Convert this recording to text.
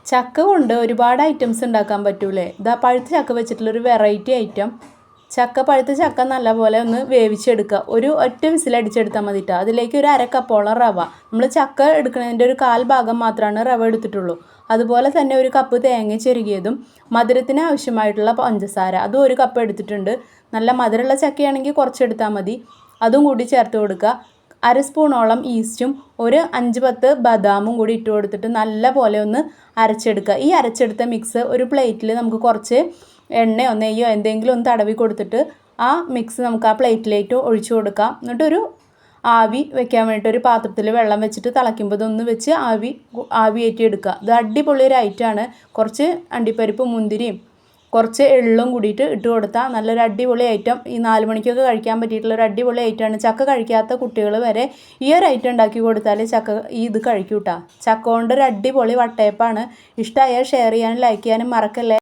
ചക്ക കൊണ്ട് ഒരുപാട് ഐറ്റംസ് ഉണ്ടാക്കാൻ പറ്റൂലേ. ഇതാ പഴുത്ത ചക്ക വെച്ചിട്ടുള്ളൊരു വെറൈറ്റി ഐറ്റം. പഴുത്ത ചക്ക നല്ലപോലെ ഒന്ന് വേവിച്ചെടുക്കുക. ഒറ്റ വിസിലടിച്ചെടുത്താൽ മതിട്ടോ. അതിലേക്ക് ഒരു 1/2 കപ്പോളം റവ. നമ്മൾ ചക്ക എടുക്കുന്നതിൻ്റെ ഒരു 1/4 ഭാഗം മാത്രമാണ് റവ എടുത്തിട്ടുള്ളൂ. അതുപോലെ തന്നെ 1 കപ്പ് തേങ്ങ ചെരുകിയതും മധുരത്തിന് ആവശ്യമായിട്ടുള്ള പഞ്ചസാര അതും 1 കപ്പ് എടുത്തിട്ടുണ്ട്. നല്ല മധുരമുള്ള ചക്കയാണെങ്കിൽ കുറച്ചെടുത്താൽ മതി. അതും കൂടി ചേർത്ത് കൊടുക്കുക. 1/2 സ്പൂണോളം ഈസ്റ്റും 5-10 ബദാമും കൂടി ഇട്ട് കൊടുത്തിട്ട് നല്ല പോലെ ഒന്ന് അരച്ചെടുക്കുക. ഈ അരച്ചെടുത്ത മിക്സ് ഒരു പ്ലേറ്റിൽ നമുക്ക് കുറച്ച് എണ്ണയോ നെയ്യോ എന്തെങ്കിലും ഒന്ന് തടവി കൊടുത്തിട്ട് ആ മിക്സ് നമുക്ക് ആ പ്ലേറ്റിലേക്ക് ഒഴിച്ചു കൊടുക്കാം. എന്നിട്ടൊരു ആവി വെക്കാൻ വേണ്ടിയിട്ട് ഒരു പാത്രത്തിൽ വെള്ളം വെച്ചിട്ട് തിളയ്ക്കുമ്പോൾ ഇതൊന്ന് വെച്ച് ആവിയേറ്റി എടുക്കുക. ഇത് അടിപൊളി ഒരു ഐറ്റമാണ്. കുറച്ച് അണ്ടിപ്പരിപ്പ് മുന്തിരിയും കുറച്ച് എള്ളും കൂടിയിട്ട് ഇട്ട് കൊടുത്താൽ നല്ലൊരു അടിപൊളി ഐറ്റം. ഈ 4 മണിക്കൊക്കെ കഴിക്കാൻ പറ്റിയിട്ടുള്ളൊരു അടിപൊളി ഐറ്റമാണ്. ചക്ക കഴിക്കാത്ത കുട്ടികൾ വരെ ഈ ഒരു ഐറ്റം ഉണ്ടാക്കി കൊടുത്താൽ ഇത് കഴിക്കൂട്ടാ. ചക്ക കൊണ്ടൊരു അടിപൊളി വട്ടയപ്പാണ്. ഇഷ്ടമായാൽ ഷെയർ ചെയ്യാനും ലൈക്ക് ചെയ്യാനും മറക്കല്ലേ.